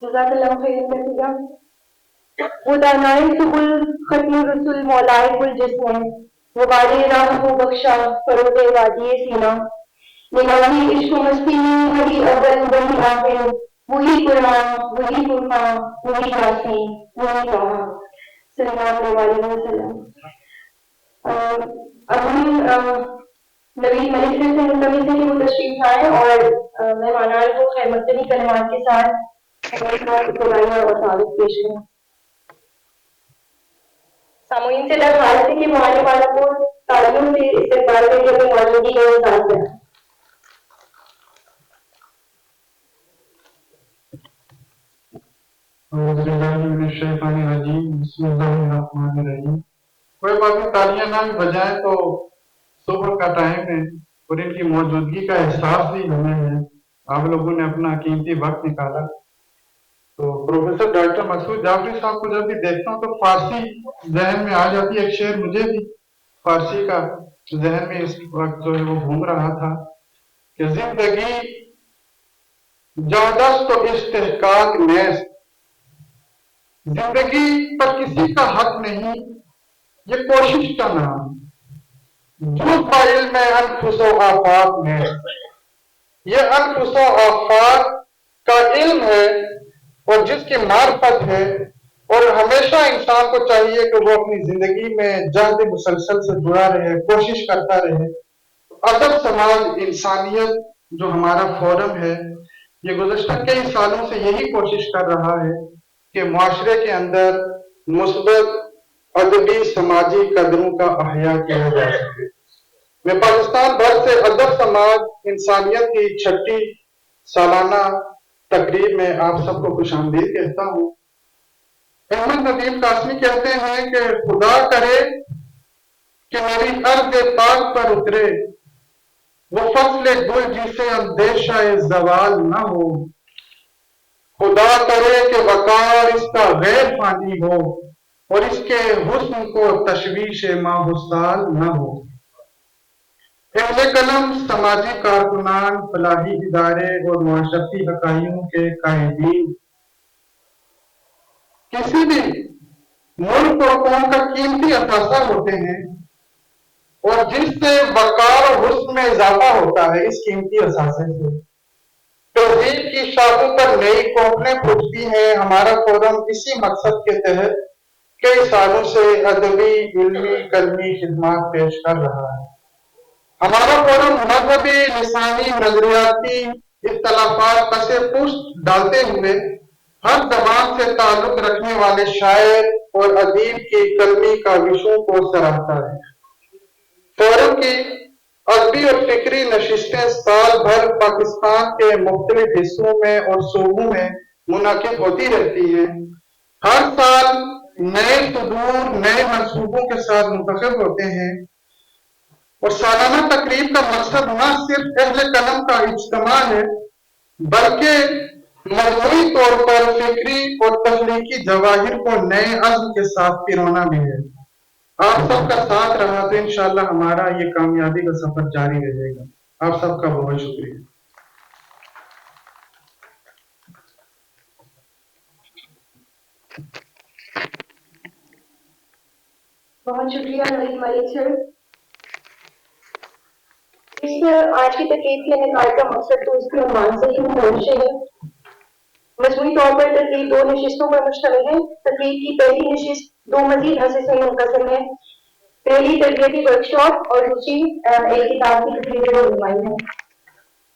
جزاک اللہ خیر کثیرا. وہ دانائے سبل ختم رسول مولائے کل جسم ہے، وہ وادی راہ کو بخشا فروغ وادی سینا. نگاہی عشق و مستی میں وہی اول وہی آخر، وہی قرآن وہی فرقان وہی یاسین وہی طہ صلی اللہ علیہ وسلم. اب ہم نوید ملک سے منتظر ہیں کہ وہ تشریف لائیں اور مہمانان کو خیر مقدمی کلمات کے ساتھ اور تعارف پیش کریں. سامعین سے درخواست ہے کہ معلم والوں کو تعلیم سے استقبال میں جو موجودگی ہے وہ ساتھ کریں. بسم اللہ الرحمن الرحیم. کوئی بات نہیں، تالیاں نہ بھی بجائیں تو صبح کا ٹائم ہے اور ان کی موجودگی کا احساس بھی ہمیں ہے. آپ لوگوں نے اپنا قیمتی وقت نکالا. تو پروفیسر ڈاکٹر مسعود جعفری صاحب کو جب بھی دیکھتا ہوں تو فارسی ذہن میں آ جاتی ہے. ایک شعر مجھے بھی فارسی کا ذہن میں اس وقت جو ہے وہ گھوم رہا تھا کہ زندگی جادست و استحقاق نیست، زندگی پر کسی کا حق نہیں، یہ کوشش کا نام، جز با علم انفس و آفاق نیست. یہ انفس و آفاق کا علم ہے اور جس کی معرفت ہے، اور ہمیشہ انسان کو چاہیے کہ وہ اپنی زندگی میں جہد مسلسل سے جڑا رہے، کوشش کرتا رہے. ادب سماج انسانیت جو ہمارا فورم ہے یہ گزشتہ کئی سالوں سے یہی کوشش کر رہا ہے کہ معاشرے کے اندر مثبت ادبی سماجی قدروں کا احیاء کیا جا سکے. میں پاکستان بھر سے ادب سماج انسانیت کی 6ٹی سالانہ تقریب میں آپ سب کو خوش آمدید کہتا ہوں. احمد ندیم قاسمی کہتے ہیں کہ خدا کرے کہ میری ارض پاک پر اترے وہ فصل گل جسے اندیشہ زوال نہ ہو. خدا کرے کہ وقار اس کا غیر فانی ہو اور اس کے حسن کو تشویش ماحصال نہ ہو. اہل قلم، سماجی کارکنان، فلاحی ادارے اور معاشرتی حقائق کے قائدین کسی بھی ملک اور قوم کا قیمتی اثاثہ ہوتے ہیں اور جس سے وقار و حسن میں اضافہ ہوتا ہے. اس قیمتی اثاثے سے تہذیب کی شاخوں پر نئی کوکھلیں پھوٹتی ہیں. ہمارا فورم اسی مقصد کے تحت کئی سالوں سے ادبی علمی قلمی خدمات پیش کر رہا ہے. ہمارا فورم مذہبی لسانی نظریاتی اختلافات پس پشت ڈالتے ہوئے ہر زبان سے تعلق رکھنے والے شاعر اور ادیب کی قلمی کاوشوں کو سراہتا ہے. فورم کی ادبی اور فکری نشستیں سال بھر پاکستان کے مختلف حصوں میں اور صوبوں میں منعقد ہوتی رہتی ہیں. ہر سال نئے صدور نئے منصوبوں کے ساتھ منتخب ہوتے ہیں اور سالانہ تقریب کا مقصد نہ صرف اہل قلم کا اجتماع ہے بلکہ مجموعی طور پر فکری اور تخلیقی جواہر کو نئے عزم کے ساتھ پرونا بھی ہے. آپ سب کا ساتھ رہا تو انشاءاللہ ہمارا یہ کامیابی کا سفر جاری رہے گا. آپ سب کا بہت شکریہ. بہت شکریہ نوید ملک سر. آج کی تقریب کے انعقاد کا مقصد تو اس کے عنوان سے ہی منشے ہے. مجموعی طور پر تقریب 2 نشستوں پر مشتمل ہے. تقریب کی پہلی نشست 2 مزید حصے سے منقسم ہے. پہلی تربیتی ورکشاپ اور دوسری ایک کتاب کی تقریر رونمائی ہے.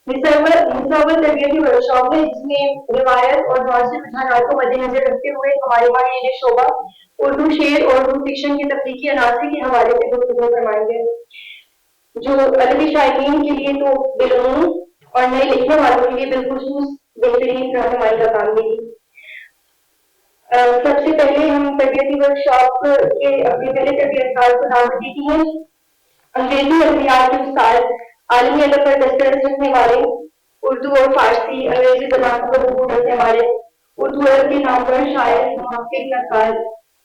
حصہ اول تربیتی ورکشاپ ہے جس میں روایت اور معاصر رجحانات کو مد نظر رکھتے ہوئے ہمارے وہاں یہ شعبہ اردو شعر اور اردو فکشن کی تخلیقی عناصر کے حوالے سے گفتگو فرمائیں گے جو ادبی شائقین کے لیے تو بالعموم اور نئے لکھنے والوں کے لیے بالخصوص بہترین رہنمائی کا کام دے گی. سب سے پہلے ہم تربیتی ورکشاپ کے اپنے پہلے تربیت کار کو دعوت دیتی ہیں. انگریزی ادبیات کے استاد، عالمی ادب پر دسترس رکھنے والے، اردو اور فارسی انگریزی زبان کو بخوبی رکھنے والے، اردو ادب کے نامور شاعر، محقق، نقاد،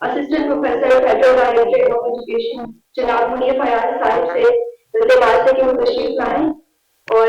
assistant professor federal director of education جناب منیر فیاض صاحب سے التماس ہے کہ وہ تشریف لائیں اور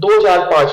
2-4-5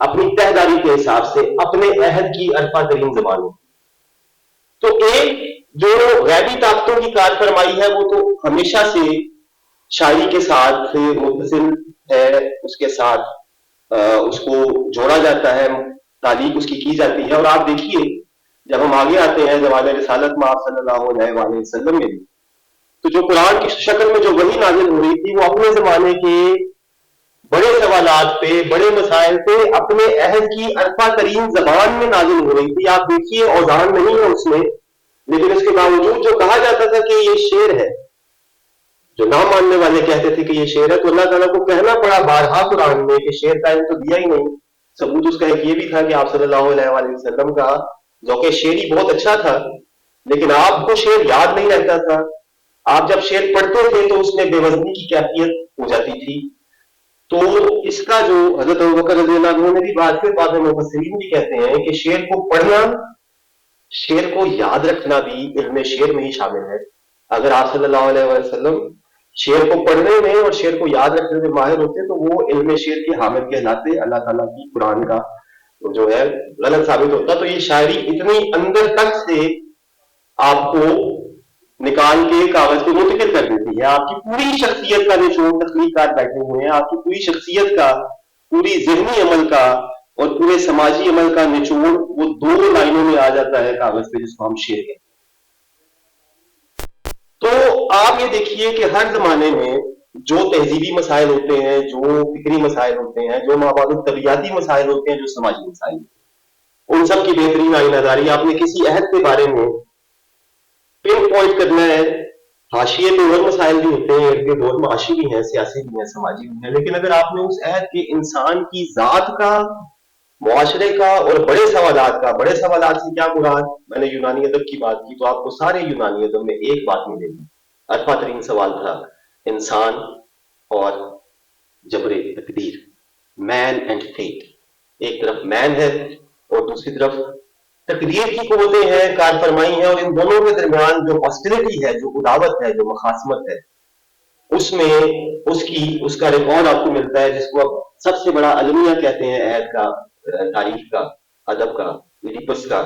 اپنی تہداری کے حساب سے اپنے عہد کی عرفہ ترین زبان ہوتی ہے۔ تو ایک جو غیبی طاقتوں کی کار فرمائی ہے وہ تو ہمیشہ سے شاعری کے ساتھ متصل ہے، اس کے ساتھ اس کو جوڑا جاتا ہے، تعلیق اس کی جاتی ہے۔ اور آپ دیکھیے جب ہم آگے آتے ہیں زوال رسالت میں آپ صلی اللہ علیہ وآلہ وسلم میں بھی، تو جو قرآن کی شکل میں جو وحی نازل ہو رہی تھی وہ اپنے زمانے کے بڑے سوالات پہ، بڑے مسائل پہ اپنے عہد کی عرفہ ترین زبان میں نازل ہو رہی تھی۔ آپ دیکھیے اوزان نہیں ہے اس میں، لیکن اس کے باوجود جو کہا جاتا تھا کہ یہ شعر ہے، جو نہ ماننے والے کہتے تھے کہ یہ شعر ہے، تو اللہ تعالیٰ کو کہنا پڑا بارہا قرآن میں کہ شعر کا علم تو دیا ہی نہیں۔ ثبوت اس کا ایک یہ بھی تھا کہ آپ صلی اللہ علیہ وآلہ وسلم کا ذوق شعری بہت اچھا تھا، لیکن آپ کو شعر یاد نہیں رہتا تھا۔ آپ جب شعر پڑھتے تھے تو اس میں بے وزنی کی کیفیت ہو جاتی تھی۔ تو اس کا جو حضرت ابوبکر رضی اللہ عنہ نے بھی بات ہے، بعض مفسرین بھی کہتے ہیں کہ شعر کو پڑھنا، شعر کو یاد رکھنا بھی علم شعر میں ہی شامل ہے۔ اگر آپ صلی اللہ علیہ وسلم شعر کو پڑھنے میں اور شعر کو یاد رکھنے میں ماہر ہوتے تو وہ علم شعر کے حامل کہلاتے، اللہ تعالیٰ کی قرآن کا جو ہے غلط ثابت ہوتا۔ تو یہ شاعری اتنی اندر تک سے آپ کو نکال کے کاغذ کو منتقل کر دیتی ہے۔ آپ کی پوری شخصیت کا نچوڑ تخلیقات بیٹھے ہوئے ہیں، آپ کی پوری شخصیت کا، پوری ذہنی عمل کا اور پورے سماجی عمل کا نچوڑ وہ 2 لائنوں میں آ جاتا ہے کاغذ پہ، جس کو ہم شعر کہتے ہیں۔ تو آپ یہ دیکھیے کہ ہر زمانے میں جو تہذیبی مسائل ہوتے ہیں، جو فکری مسائل ہوتے ہیں، جو مابعد الطبیعاتی مسائل ہوتے ہیں، جو سماجی مسائل ہوتے ہیں، ان سب کی بہترین آئینہ داری آپ نے کسی عہد کے بارے میں پن پوائنٹ کرنا ہے۔ حاشیے پہ اور مسائل بھی ہوتے ہیں، ارد گرد اور معاشی بھی ہیں، سیاسی بھی ہیں، سماجی بھی ہیں، لیکن اگر آپ نے اس عہد کے انسان کی ذات کا، معاشرے کا اور بڑے سوالات کا، بڑے سوالات سے کیا مراد، میں نے یونانی ادب کی بات کی تو آپ کو سارے یونانی ادب میں ایک بات ملے گی، عرفہ ترین سوال تھا انسان اور جبر تقدیر، مین اینڈ فیٹ۔ ایک طرف مین ہے اور دوسری طرف تقدیر کی قوتیں ہیں، کار فرمائی ہیں، اور ان دونوں کے درمیان جو ہاسٹیلٹی ہے، جو عداوت ہے، جو مخاصمت ہے، اس میں اس کا ریکارڈ آپ کو ملتا ہے، جس کو اب سب سے بڑا المیہ کہتے ہیں عہد کا، تاریخ کا، ادب کا، ایڈیپس کا۔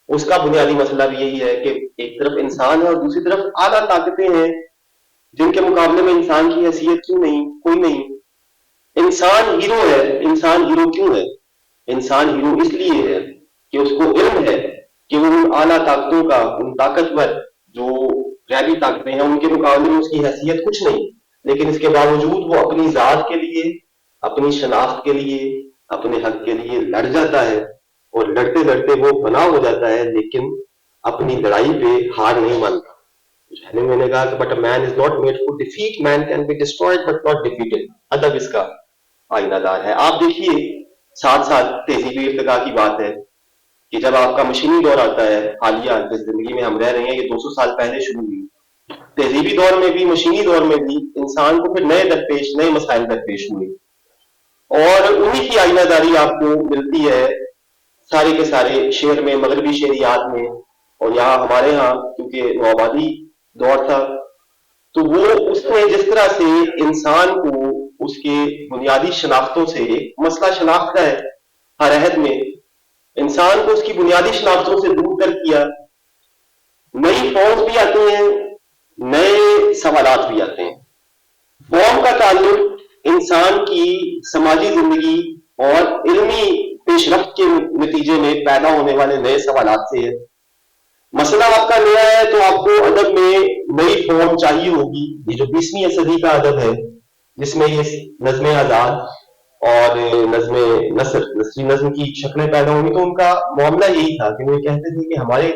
اس کا بنیادی مسئلہ بھی یہی ہے کہ ایک طرف انسان ہے اور دوسری طرف اعلیٰ طاقتیں ہیں جن کے مقابلے میں انسان کی حیثیت کیوں نہیں، کوئی نہیں۔ انسان ہیرو ہے۔ انسان ہیرو کیوں ہے؟ انسان ہیرو اس لیے ہے کہ اس کو علم ہے کہ وہ ان اعلیٰ طاقتوں کا، ان طاقتور جو غیبی طاقتیں ہیں، ان کے مقابلے میں اس کی حیثیت کچھ نہیں، لیکن اس کے باوجود وہ اپنی ذات کے لیے، اپنی شناخت کے لیے، اپنے حق کے لیے لڑ جاتا ہے، اور لڑتے لڑتے وہ فنا ہو جاتا ہے، لیکن اپنی لڑائی پہ ہار نہیں مانتا۔ میں نے کہا کہ but man is not made for defeat, man can be destroyed but not defeated. ادب اس کا آئینہ دار ہے۔ آپ دیکھیے ساتھ ساتھ تہذیبی ارتقاء کی بات ہے کہ جب آپ کا مشینی دور آتا ہے، حالیہ جس زندگی میں ہم رہ رہے ہیں یہ 200 سال پہلے شروع ہوئی، تہذیبی دور میں بھی، مشینی دور میں بھی انسان کو پھر نئے درپیش، نئے مسائل درپیش ہوئے، اور انہی کی آئینہ داری آپ کو ملتی ہے سارے کے سارے شعر میں، مغربی شعریات میں، اور یہاں ہمارے ہاں کیونکہ نوآبادی دور تھا تو وہ اس نے جس طرح سے انسان کو اس کے بنیادی شناختوں سے، مسئلہ شناخت کا ہے ہر عہد میں، انسان کو اس کی بنیادی شناختوں سے دور کر کیا۔ نئی فارمز بھی آتی ہیں، نئے سوالات بھی آتے ہیں۔ فارم کا تعلق انسان کی سماجی زندگی اور علمی پیش رفت کے نتیجے میں پیدا ہونے والے نئے سوالات سے ہے۔ مسئلہ آپ کا نیا ہے تو آپ کو ادب میں نئی فارم چاہیے ہوگی۔ یہ جو 20ویں صدی کا ادب ہے جس میں یہ نظم آزاد اور نظم نثری نظم کی شکلیں پیدا ہوئی، تو ان کا معاملہ یہی تھا کہ وہ کہتے تھے کہ ہمارے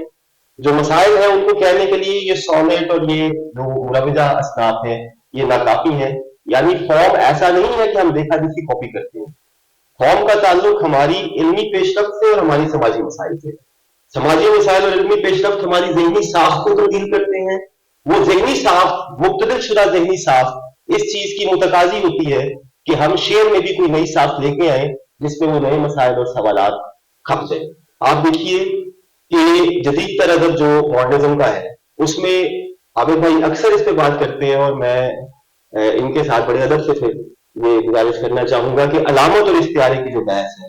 جو مسائل ہیں ان کو کہنے کے لیے یہ سونیٹ اور یہ جو مروجہ اصناف ہیں یہ ناکافی ہیں۔ یعنی فارم ایسا نہیں ہے کہ ہم دیکھا دیکھی کاپی کرتے ہیں، فارم کا تعلق ہماری علمی پیش رفت سے اور ہماری سماجی مسائل سے۔ سماجی مسائل اور علمی پیش رفت ہماری ذہنی ساخت کو تبدیل کرتے ہیں۔ وہ ذہنی ساخت، مبتدل شدہ ذہنی ساخت اس چیز کی متقاضی ہوتی ہے کہ ہم شعر میں بھی کوئی نئی ساخت لے کے آئیں جس میں وہ نئے مسائل اور سوالات کھپ جائیں۔ آپ دیکھیے کہ جدید تر ادب جو ماڈرنزم کا ہے اس میں عابد بھائی اکثر اس پہ بات کرتے ہیں، اور میں ان کے ساتھ بڑے ادب سے پھر یہ گزارش کرنا چاہوں گا کہ علامت اور استعارے کی جو بحث ہے